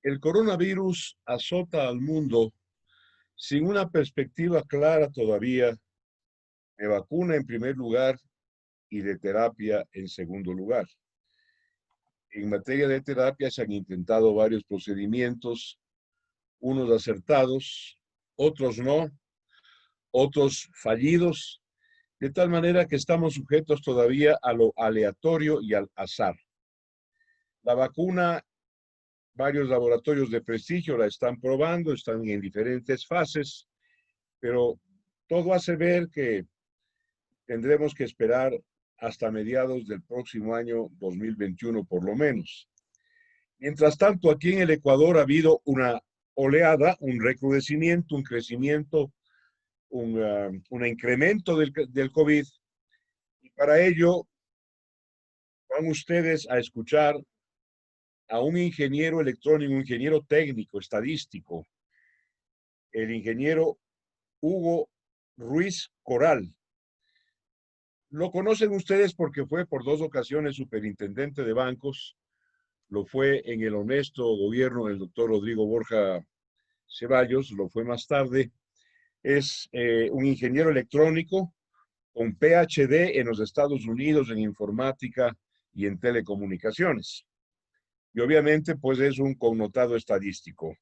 El coronavirus azota al mundo sin una perspectiva clara todavía de vacuna en primer lugar y de terapia en segundo lugar. En materia de terapia se han intentado varios procedimientos, unos acertados, otros no, otros fallidos, de tal manera que estamos sujetos todavía a lo aleatorio y al azar. La vacuna, varios laboratorios de prestigio la están probando, están en diferentes fases, pero todo hace ver que tendremos que esperar hasta mediados del próximo año 2021 por lo menos. Mientras tanto, aquí en el Ecuador ha habido una oleada, un recrudecimiento, un crecimiento, un incremento del COVID, y para ello van ustedes a escuchar a un ingeniero electrónico, un ingeniero técnico, estadístico, el ingeniero Hugo Ruiz Coral. Lo conocen ustedes porque fue por 2 ocasiones superintendente de bancos, lo fue en el honesto gobierno del doctor Rodrigo Borja Ceballos, lo fue más tarde. Es un ingeniero electrónico con PhD en los Estados Unidos en informática y en telecomunicaciones. Y obviamente pues es un connotado estadístico.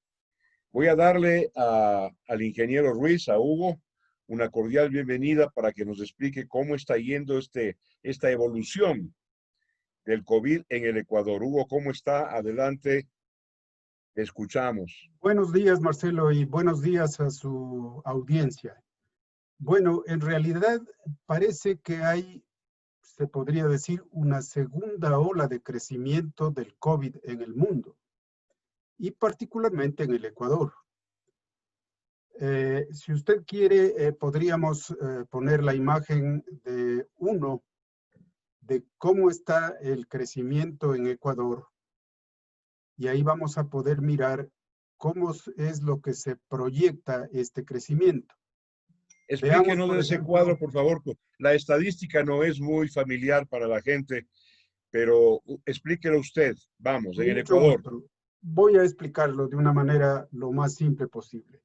Voy a darle al ingeniero Ruiz, a Hugo, una cordial bienvenida para que nos explique cómo está yendo esta evolución del COVID en el Ecuador. Hugo, ¿cómo está? Adelante, escuchamos. Buenos días, Marcelo, y buenos días a su audiencia. Bueno, en realidad parece que hay, se podría decir, una segunda ola de crecimiento del COVID en el mundo, y particularmente en el Ecuador. Si usted quiere, podríamos poner la imagen de cómo está el crecimiento en Ecuador, y ahí vamos a poder mirar cómo es lo que se proyecta este crecimiento. Explíquenos ese cuadro, por favor. La estadística no es muy familiar para la gente, pero explíquelo usted. Vamos, en el Ecuador. Voy a explicarlo de una manera lo más simple posible.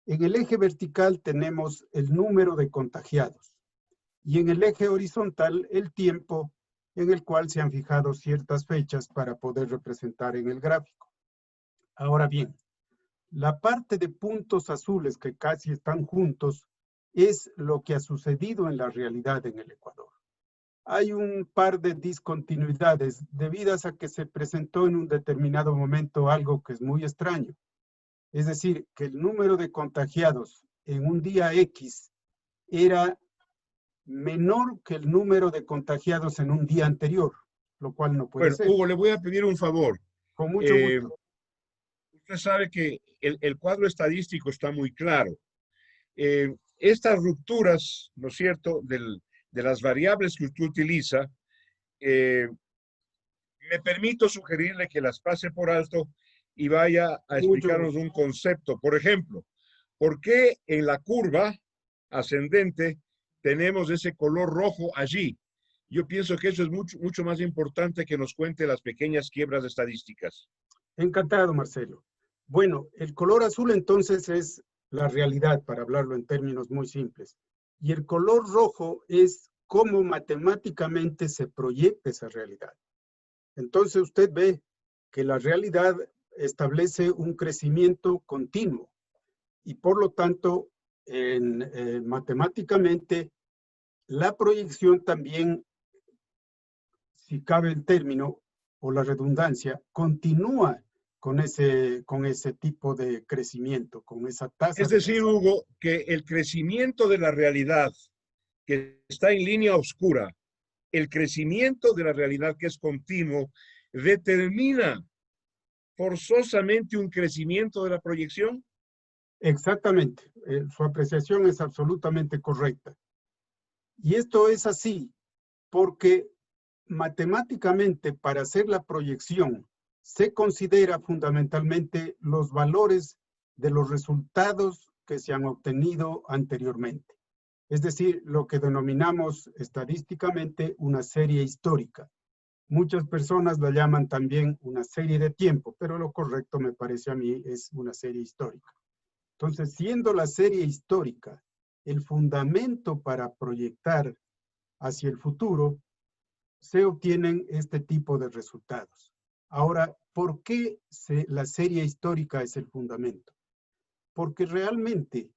En el eje vertical tenemos el número de contagiados y en el eje horizontal el tiempo en el cual se han fijado ciertas fechas para poder representar en el gráfico. Ahora bien, la parte de puntos azules que casi están juntos es lo que ha sucedido en la realidad en el Ecuador. Hay un par de discontinuidades debidas a que se presentó en un determinado momento algo que es muy extraño. Es decir, que el número de contagiados en un día X era menor que el número de contagiados en un día anterior, lo cual no puede ser. Hugo, le voy a pedir un favor. Con mucho gusto. Usted sabe que el cuadro estadístico está muy claro. Estas rupturas, ¿no es cierto?, de las variables que usted utiliza, me permito sugerirle que las pase por alto y vaya a explicarnos un concepto. Por ejemplo, ¿por qué en la curva ascendente tenemos ese color rojo allí? Yo pienso que eso es mucho más importante que nos cuente las pequeñas quiebras estadísticas. Encantado, Marcelo. Bueno, el color azul entonces es la realidad, para hablarlo en términos muy simples. Y el color rojo es cómo matemáticamente se proyecta esa realidad. Entonces usted ve que la realidad establece un crecimiento continuo y por lo tanto, matemáticamente, la proyección también, si cabe el término o la redundancia, continúa con ese tipo de crecimiento, con esa tasa. Es decir, Hugo, que el crecimiento de la realidad que está en línea oscura, el crecimiento de la realidad que es continuo, determina forzosamente un crecimiento de la proyección. Exactamente, su apreciación es absolutamente correcta. Y esto es así porque matemáticamente para hacer la proyección se considera fundamentalmente los valores de los resultados que se han obtenido anteriormente. Es decir, lo que denominamos estadísticamente una serie histórica. Muchas personas la llaman también una serie de tiempo, pero lo correcto me parece a mí es una serie histórica. Entonces, siendo la serie histórica el fundamento para proyectar hacia el futuro, se obtienen este tipo de resultados. Ahora, ¿por qué la serie histórica es el fundamento? Porque realmente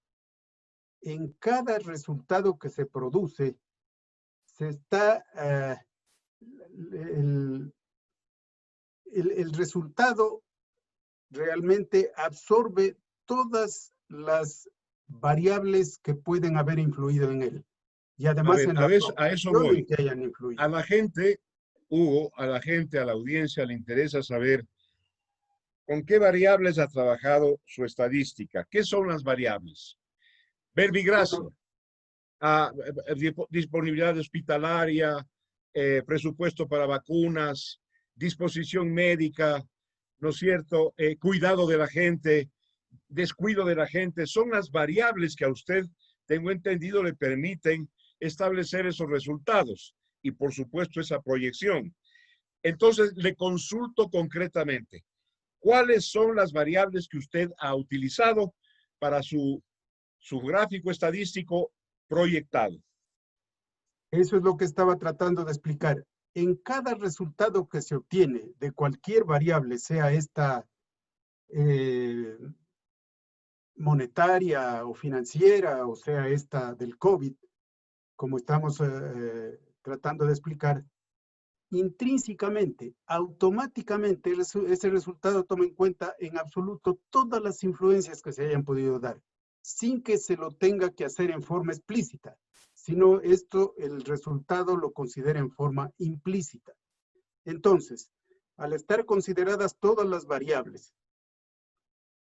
en cada resultado que se produce, se está, el resultado realmente absorbe todas las variables que pueden haber influido en él. Y A además ver, en la a eso proporción en voy. que hayan influido. A la gente, Hugo, a la gente, a la audiencia le interesa saber con qué variables ha trabajado su estadística. ¿Qué son las variables? Verbigracia, Bueno, disponibilidad hospitalaria, presupuesto para vacunas, disposición médica, ¿no es cierto? Cuidado de la gente, descuido de la gente, son las variables que a usted, tengo entendido, le permiten establecer esos resultados y por supuesto esa proyección. Entonces, le consulto concretamente, ¿cuáles son las variables que usted ha utilizado para su gráfico estadístico proyectado? eso es lo que estaba tratando de explicar. En cada resultado que se obtiene de cualquier variable, sea esta eh, monetaria o financiera, o sea esta del COVID, como estamos tratando de explicar, intrínsecamente, automáticamente, ese resultado toma en cuenta en absoluto todas las influencias que se hayan podido dar, sin que se lo tenga que hacer en forma explícita, sino esto, el resultado lo considera en forma implícita. Entonces, al estar consideradas todas las variables,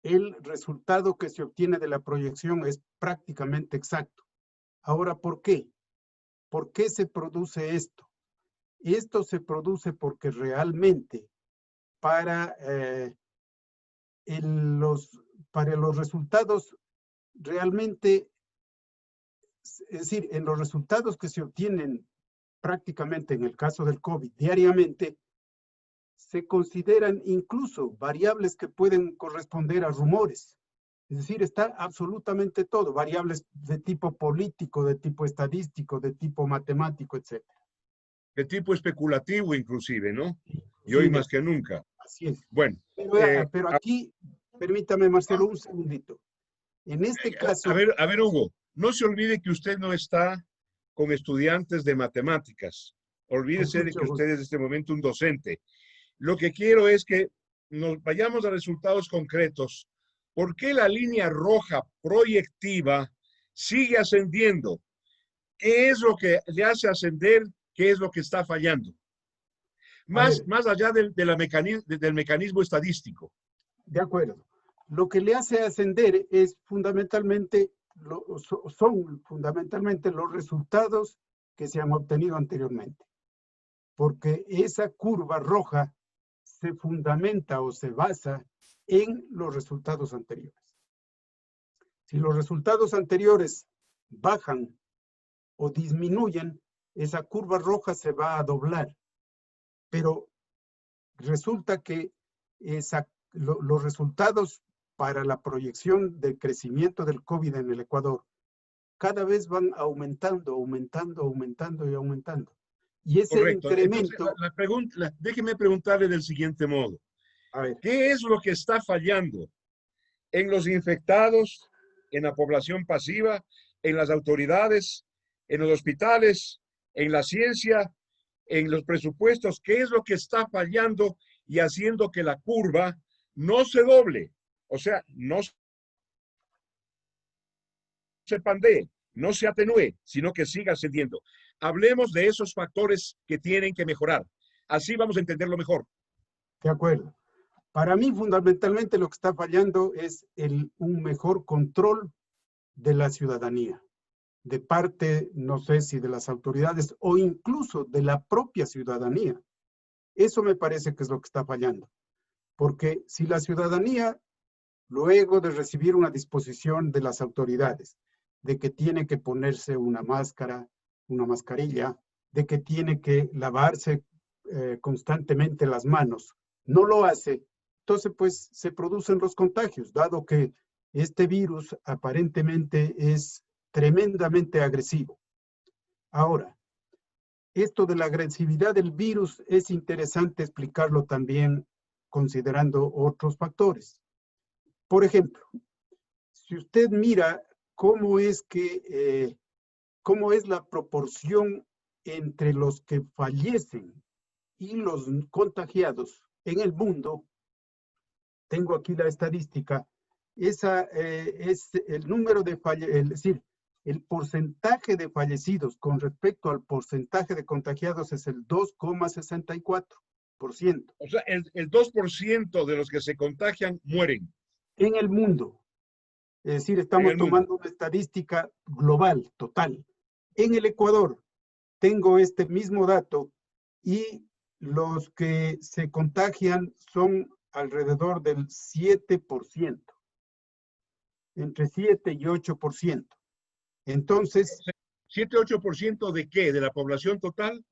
el resultado que se obtiene de la proyección es prácticamente exacto. Ahora, ¿por qué? ¿Por qué se produce esto? Esto se produce porque realmente para, para los resultados, realmente, es decir, en los resultados que se obtienen prácticamente en el caso del COVID diariamente, se consideran incluso variables que pueden corresponder a rumores. Es decir, está absolutamente todo, variables de tipo político, de tipo estadístico, de tipo matemático, etc. De tipo especulativo inclusive, ¿no? Y hoy Inclusive, más que nunca. así es. Bueno, Pero aquí, permítame, Marcelo, un segundito. En este caso, a ver, Hugo, no se olvide que usted no está con estudiantes de matemáticas. con Olvídese de mucho que usted gusto. es en este momento un docente. Lo que quiero es que nos vayamos a resultados concretos. ¿Por qué la línea roja proyectiva sigue ascendiendo? ¿Qué es lo que le hace ascender? ¿Qué es lo que está fallando? A ver, Más allá del mecanismo estadístico. de acuerdo. Lo que le hace ascender es fundamentalmente, son fundamentalmente los resultados que se han obtenido anteriormente. Porque esa curva roja se fundamenta o se basa en los resultados anteriores. Si los resultados anteriores bajan o disminuyen, esa curva roja se va a doblar. Pero resulta que los resultados para la proyección del crecimiento del COVID en el Ecuador cada vez van aumentando, aumentando, aumentando y aumentando. Y ese Correcto. Entonces, incremento, déjeme preguntarle del siguiente modo. a ver, ¿Qué es lo que está fallando en los infectados, en la población pasiva, en las autoridades, en los hospitales, en la ciencia, en los presupuestos? ¿Qué es lo que está fallando y haciendo que la curva no se doble? O sea, no se pandee, no se atenúe, sino que siga ascendiendo. Hablemos de esos factores que tienen que mejorar. Así vamos a entenderlo mejor. de acuerdo. Para mí, fundamentalmente, lo que está fallando es un mejor control de la ciudadanía, de parte, no sé si de las autoridades o incluso de la propia ciudadanía. Eso me parece que es lo que está fallando. Porque si la ciudadanía, luego de recibir una disposición de las autoridades, de que tiene que ponerse una máscara, una mascarilla, de que tiene que lavarse constantemente las manos, no lo hace, entonces pues se producen los contagios, dado que este virus aparentemente es tremendamente agresivo. Ahora, esto de la agresividad del virus es interesante explicarlo también considerando otros factores. Por ejemplo, si usted mira cómo es la proporción entre los que fallecen y los contagiados en el mundo, tengo aquí la estadística, esa es el número de es decir, el porcentaje de fallecidos con respecto al porcentaje de contagiados es el 2,64%. O sea, el 2% de los que se contagian mueren. En el mundo. Es decir, En estamos el mundo. tomando una estadística global, total. En el Ecuador tengo este mismo dato y los que se contagian son alrededor del 7%, entre 7 y 8%. Entonces, 7-8% de qué? ¿De la población total?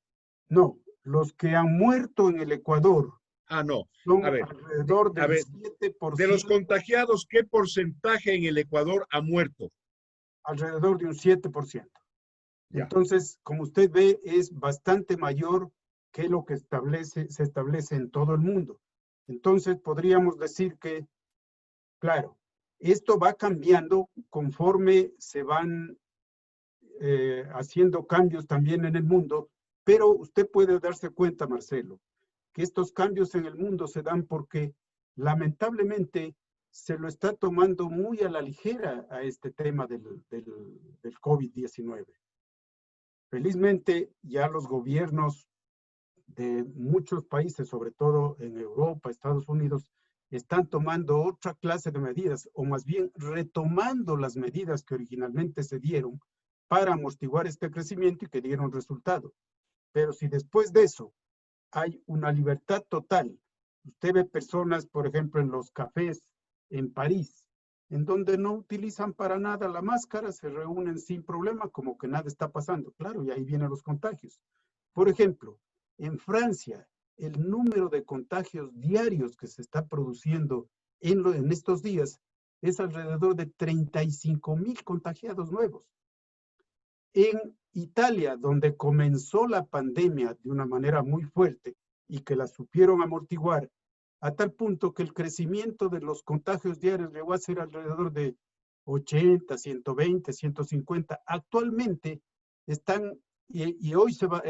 no, los que han muerto en el Ecuador Ah, no. son A ver, alrededor del de los 7%, contagiados, ¿qué porcentaje en el Ecuador ha muerto? alrededor de un 7%. Ya. Entonces, como usted ve, es bastante mayor que lo que se establece en todo el mundo. Entonces, podríamos decir que, claro, esto va cambiando conforme se van haciendo cambios también en el mundo, pero usted puede darse cuenta, Marcelo, que estos cambios en el mundo se dan porque lamentablemente se lo está tomando muy a la ligera a este tema del COVID-19. Felizmente ya los gobiernos de muchos países, sobre todo en Europa, Estados Unidos, están tomando otra clase de medidas, o más bien retomando las medidas que originalmente se dieron para amortiguar este crecimiento y que dieron resultado. Pero si después de eso hay una libertad total, usted ve personas, por ejemplo, en los cafés en París, en donde no utilizan para nada la máscara, se reúnen sin problema, como que nada está pasando. Claro, y ahí vienen los contagios. Por ejemplo, en Francia, el número de contagios diarios que se está produciendo en estos días es alrededor de 35,000 contagiados nuevos. En Italia, donde comenzó la pandemia de una manera muy fuerte y que la supieron amortiguar, a tal punto que el crecimiento de los contagios diarios llegó a ser alrededor de 80, 120, 150. Actualmente están, y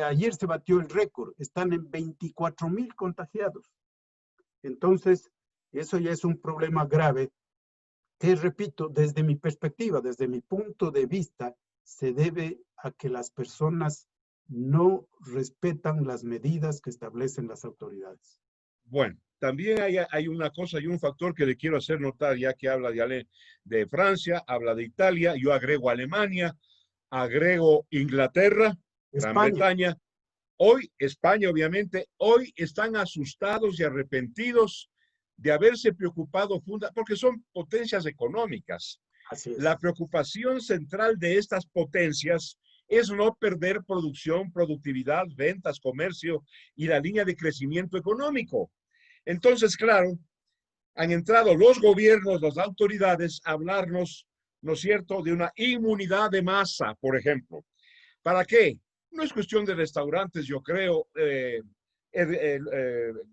ayer se batió el récord, están en 24,000 contagiados. Entonces, eso ya es un problema grave que, repito, desde mi perspectiva, desde mi punto de vista, se debe a que las personas no respetan las medidas que establecen las autoridades. Bueno, también hay una cosa y un factor que le quiero hacer notar, ya que habla de Francia, habla de Italia, yo agrego Alemania, agrego Inglaterra, Gran España, Bretaña. Hoy, España, obviamente, hoy están asustados y arrepentidos de haberse preocupado, porque son potencias económicas. así es. La preocupación central de estas potencias es no perder producción, productividad, ventas, comercio y la línea de crecimiento económico. Entonces, claro, han entrado los gobiernos, las autoridades a hablarnos, ¿no es cierto?, de una inmunidad de masa, por ejemplo. ¿Para qué? No es cuestión de restaurantes, yo creo,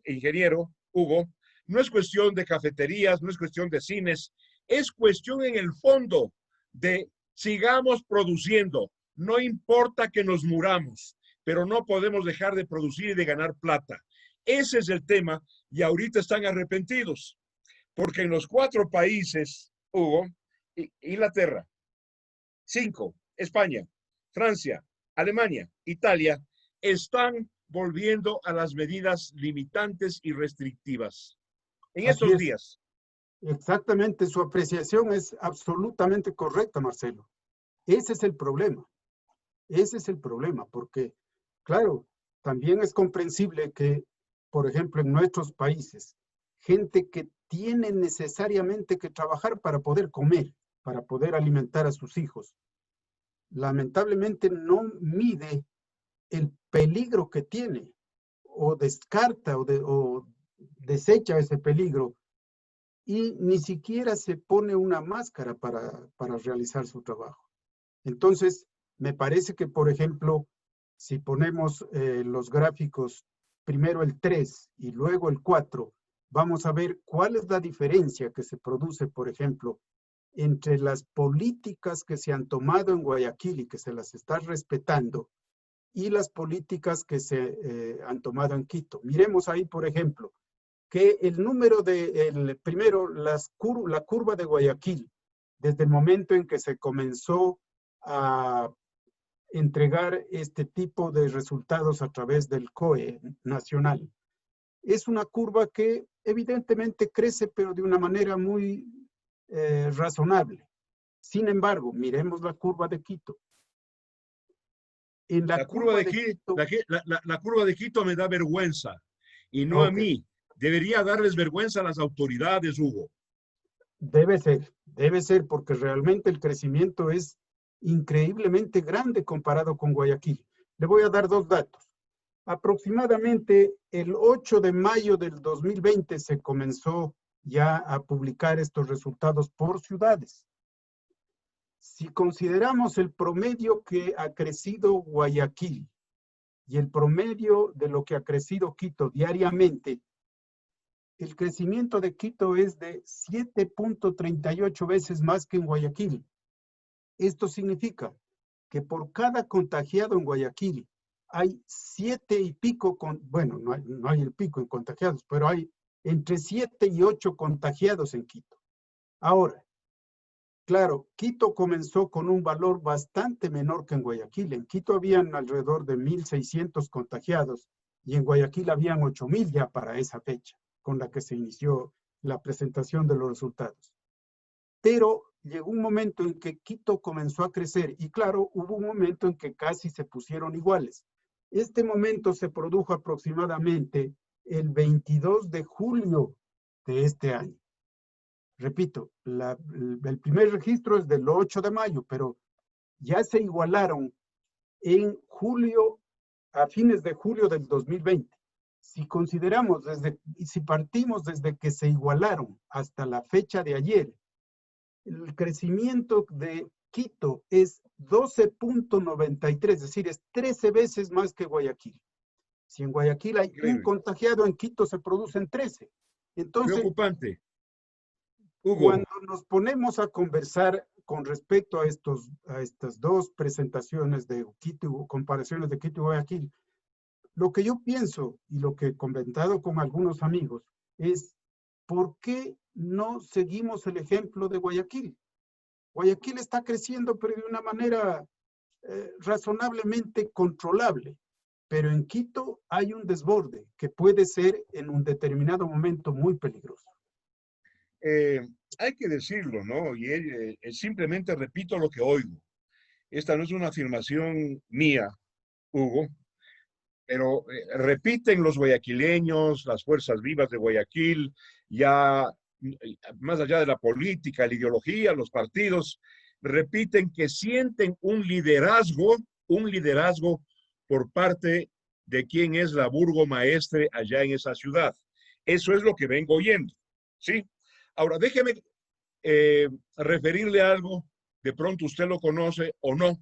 ingeniero Hugo, no es cuestión de cafeterías, no es cuestión de cines, es cuestión en el fondo de sigamos produciendo, no importa que nos muramos, pero no podemos dejar de producir y de ganar plata. Ese es el tema y ahorita están arrepentidos, porque en los 4 países, Hugo, Inglaterra, 5, España, Francia, Alemania, Italia, están volviendo a las medidas limitantes y restrictivas en Así estos es. días. Exactamente, su apreciación es absolutamente correcta, Marcelo. Ese es el problema. Ese es el problema, porque, claro, también es comprensible que, por ejemplo, en nuestros países, gente que tiene necesariamente que trabajar para poder comer, para poder alimentar a sus hijos, lamentablemente no mide el peligro que tiene o descarta o desecha ese peligro y ni siquiera se pone una máscara para realizar su trabajo. Entonces, me parece que, por ejemplo, si ponemos los gráficos, primero el 3 y luego el 4, vamos a ver cuál es la diferencia que se produce, por ejemplo, entre las políticas que se han tomado en Guayaquil y que se las está respetando y las políticas que se han tomado en Quito. Miremos ahí, por ejemplo, que el número primero, la curva de Guayaquil, desde el momento en que se comenzó a entregar este tipo de resultados a través del COE nacional. Es una curva que evidentemente crece, pero de una manera muy razonable. Sin embargo, miremos la curva de Quito. En la curva de Quito, la curva de Quito me da vergüenza, y no a mí. Debería darles vergüenza a las autoridades, Hugo. Debe ser, porque realmente el crecimiento es increíblemente grande comparado con Guayaquil. Le voy a dar dos datos. Aproximadamente el 8 de mayo del 2020 se comenzó ya a publicar estos resultados por ciudades. Si consideramos el promedio que ha crecido Guayaquil y el promedio de lo que ha crecido Quito diariamente, el crecimiento de Quito es de 7.38 veces más que en Guayaquil. Esto significa que por cada contagiado en Guayaquil hay 7 y pico, bueno, no hay el pico en contagiados, pero hay entre 7 y 8 contagiados en Quito. Ahora, claro, Quito comenzó con un valor bastante menor que en Guayaquil. En Quito habían alrededor de 1.600 contagiados y en Guayaquil habían 8.000 ya para esa fecha, con la que se inició la presentación de los resultados. Pero llegó un momento en que Quito comenzó a crecer y claro, hubo un momento en que casi se pusieron iguales. Este momento se produjo aproximadamente el 22 de julio de este año. Repito, el primer registro es del 8 de mayo, pero ya se igualaron en julio, a fines de julio del 2020. Si consideramos, si partimos desde que se igualaron hasta la fecha de ayer, el crecimiento de Quito es 12.93, es decir, es 13 veces más que Guayaquil. Si en Guayaquil hay un contagiado, en Quito se producen 13. Entonces, preocupante. Hugo, cuando nos ponemos a conversar con respecto a estas dos presentaciones de Quito, comparaciones de Quito y Guayaquil, lo que yo pienso y lo que he comentado con algunos amigos es, ¿por qué no seguimos el ejemplo de Guayaquil? Guayaquil está creciendo, pero de una manera razonablemente controlable. Pero en Quito hay un desborde que puede ser en un determinado momento muy peligroso. Hay que decirlo, ¿no? Y simplemente repito lo que oigo. Esta no es una afirmación mía, Hugo, pero repiten los guayaquileños, las fuerzas vivas de Guayaquil, ya más allá de la política, la ideología, los partidos, repiten que sienten un liderazgo por parte de quien es la burgomaestre allá en esa ciudad. Eso es lo que vengo oyendo, ¿sí? Ahora, déjeme referirle algo, de pronto usted lo conoce o no.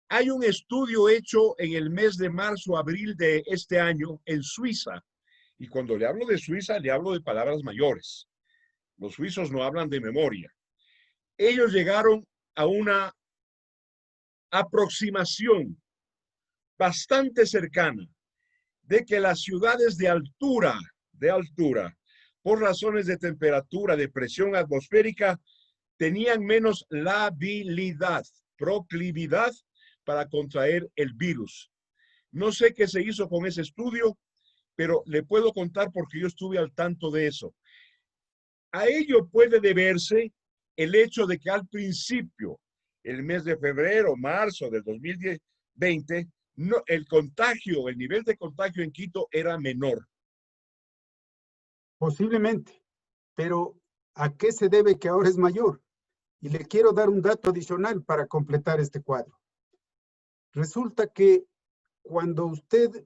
Hay un estudio hecho en el mes de marzo, abril de este año en Suiza. Y cuando le hablo de Suiza, le hablo de palabras mayores. Los suizos no hablan de memoria. Ellos llegaron a una aproximación bastante cercana de que las ciudades de altura, por razones de temperatura, de presión atmosférica, tenían menos labilidad, proclividad para contraer el virus. No sé qué se hizo con ese estudio, pero le puedo contar porque yo estuve al tanto de eso. A ello puede deberse el hecho de que al principio, el mes de febrero, marzo del 2020, no, el nivel de contagio en Quito era menor. Posiblemente, pero ¿a qué se debe que ahora es mayor? Y le quiero dar un dato adicional para completar este cuadro. Resulta que cuando usted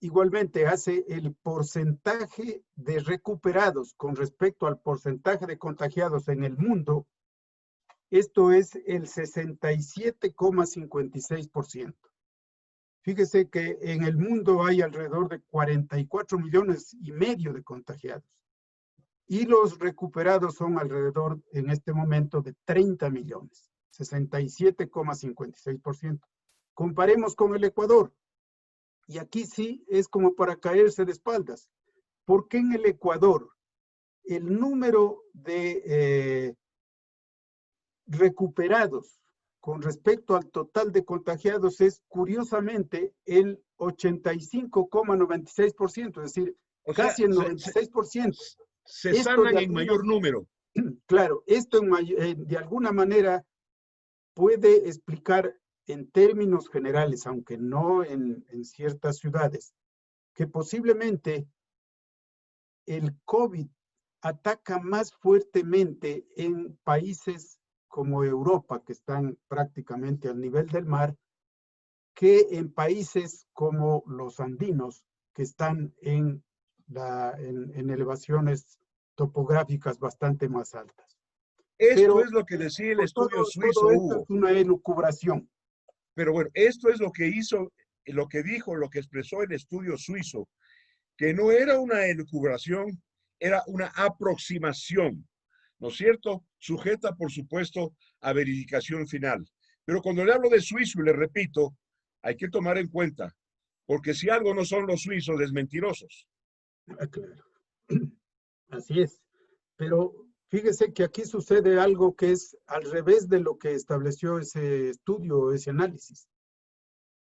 igualmente hace el porcentaje de recuperados con respecto al porcentaje de contagiados en el mundo. Esto es el 67,56%. Fíjese que en el mundo hay alrededor de 44,5 millones de contagiados y los recuperados son alrededor en este momento de 30 millones, 67,56%. Comparemos con el Ecuador, y aquí sí es como para caerse de espaldas, porque en el Ecuador el número de recuperados con respecto al total de contagiados es curiosamente el 85,96%, es decir, O sea, casi el 96%. se Esto sanan de en mayor número. Claro, esto de alguna manera puede explicar en términos generales, aunque no en ciertas ciudades, que posiblemente el COVID ataca más fuertemente en países como Europa, que están prácticamente al nivel del mar, que en países como los andinos, que están en elevaciones topográficas bastante más altas. Esto Pero es lo que decía el estudio suizo, todo esto es Hugo. una elucubración. Pero bueno, esto es lo que hizo, lo que dijo, lo que expresó el estudio suizo, que no era una elucubración, era una aproximación, ¿no es cierto? Sujeta, por supuesto, a verificación final. Pero cuando le hablo de suizo, y le repito, hay que tomar en cuenta, porque si algo no son los suizos, es mentirosos. Claro. Así es. Pero fíjese que aquí sucede algo que es al revés de lo que estableció ese estudio, ese análisis.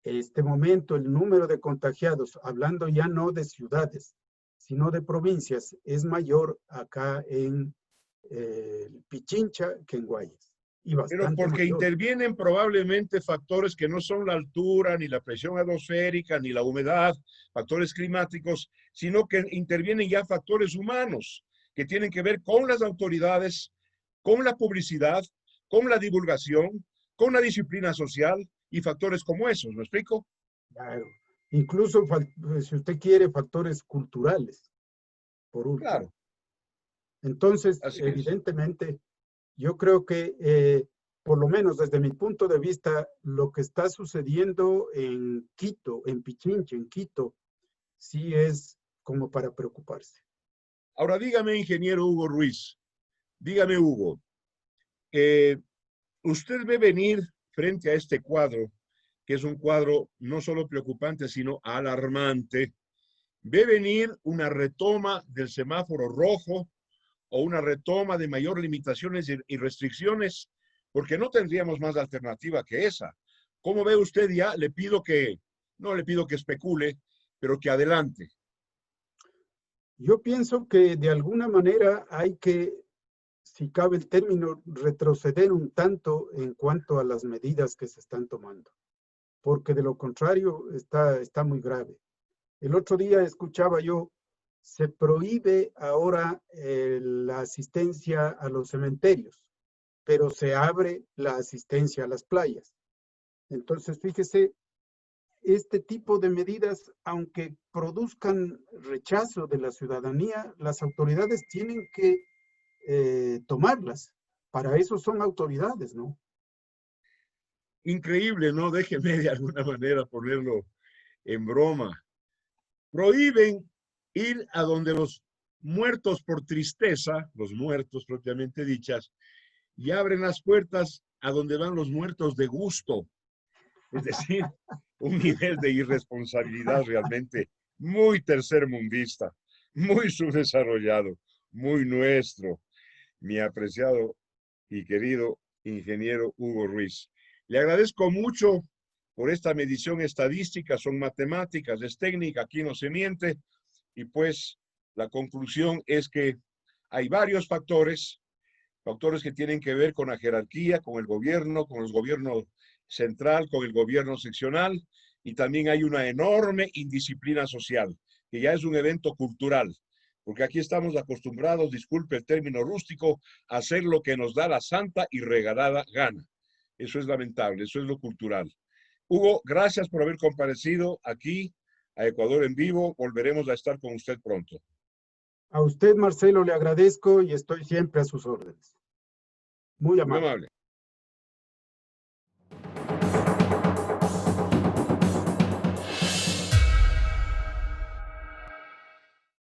Este momento, el número de contagiados, hablando ya no de ciudades, sino de provincias, es mayor acá en Pichincha que en Guayas. Y Pero bastante porque mayor. intervienen probablemente factores que no son la altura, ni la presión atmosférica, ni la humedad, factores climáticos, sino que intervienen ya factores humanos que tienen que ver con las autoridades, con la publicidad, con la divulgación, con la disciplina social y factores como esos. ¿Me explico? Claro. Incluso, si usted quiere, factores culturales, por último. Claro, Entonces, así es. evidentemente, yo creo que, por lo menos desde mi punto de vista, lo que está sucediendo en Quito, en Pichincha, en Quito, sí es como para preocuparse. Ahora dígame, ingeniero Hugo Ruiz, dígame, Hugo, eh, usted ve venir frente a este cuadro, que es un cuadro no solo preocupante, sino alarmante, ve venir una retoma del semáforo rojo o una retoma de mayor limitaciones y restricciones, porque no tendríamos más alternativa que esa. ¿Cómo ve usted ya? Le pido que, no le pido que especule, pero que adelante. Yo pienso que de alguna manera hay que, si cabe el término, retroceder un tanto en cuanto a las medidas que se están tomando, porque de lo contrario está muy grave. El otro día escuchaba yo, se prohíbe ahora la asistencia a los cementerios, pero se abre la asistencia a las playas. Entonces, fíjese, este tipo de medidas, aunque produzcan rechazo de la ciudadanía, las autoridades tienen que tomarlas. Para eso son autoridades, ¿no? Increíble, ¿no? Déjeme de alguna manera ponerlo en broma. Prohíben ir a donde los muertos por tristeza, los muertos propiamente dichas, y abren las puertas a donde van los muertos de gusto. Es decir, un nivel de irresponsabilidad realmente muy tercermundista, muy subdesarrollado, muy nuestro, mi apreciado y querido ingeniero Hugo Ruiz. Le agradezco mucho por esta medición estadística, son matemáticas, es técnica, aquí no se miente, y pues la conclusión es que hay varios factores que tienen que ver con la jerarquía, con el gobierno, con el gobierno central, con el gobierno seccional, y también hay una enorme indisciplina social, que ya es un evento cultural, porque aquí estamos acostumbrados, disculpe el término rústico, a hacer lo que nos da la santa y regalada gana. Eso es lamentable, eso es lo cultural. Hugo, gracias por haber comparecido aquí a Ecuador en Vivo. Volveremos a estar con usted pronto. A usted, Marcelo, le agradezco y estoy siempre a sus órdenes. Muy Muy amable. amable.